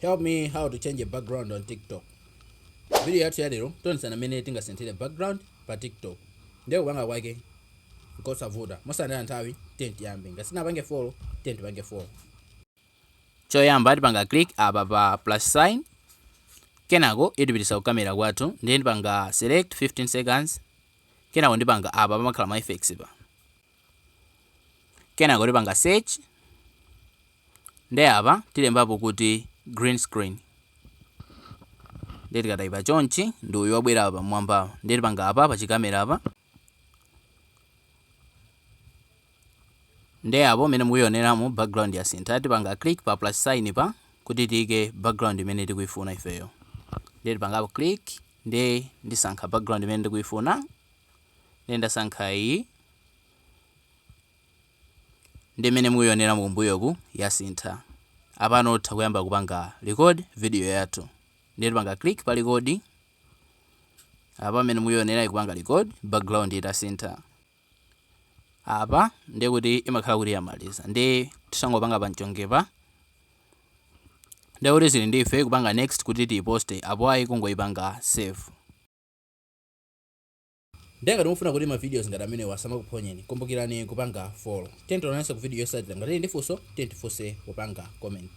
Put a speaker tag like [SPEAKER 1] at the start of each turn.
[SPEAKER 1] Help me how to change a background on TikTok. Video yathu ya lero tonisana mene tingasintire background pa TikTok. Ndio kubanga kwake nkosavuta. Mosana nthawi tent yambe. Ngasina pange follow tent pange follow. Choyamba tipanga click apa pa plus sign. Kenako idipitisa kukamera kwathu ndiye ndipanga select 15 seconds. Kenako ndipanga apa pamakhala ma effects pa. Kenako ndipanga search. Ndiye apa tilembapo kuti green screen. Ndiye tikataipa chonchi ndi uyu wabwera apa mwamba. Ndiye tipanga apa pa chikamera apa. Ndiye apo mene mukuyioneramo background yasintha tipanga click pa plus sign pa kuti tiyike background imene tikuyifuna ifeyo. Ndiye tipanga apo click ndiye ndisankha background imene ndikuyifuna. Ndiye ndasankha iyi. Ndiye mene mukuyionera kumbuyoku yasintha. Apano tikuyamba kupanga record video yathu. Ndiye tipanga click pa record. Apa mene mukuyionera ikupanga record background itasintha. Apa ndiye kuti imakhala kuti yamaliza. Ndiye tisangopanga panchongepa. Ndiye kuti zili ndi ife kupanga next kuti tiposte apo ayi kungoyipanga save. Ndiye ngati mufuna kuti ma videos ngati amene wasamakuphonyeni kumbukirani kupanga follow. Tentonanso ku video yotsatira ngati ndi funso tentifunse kupanga comment.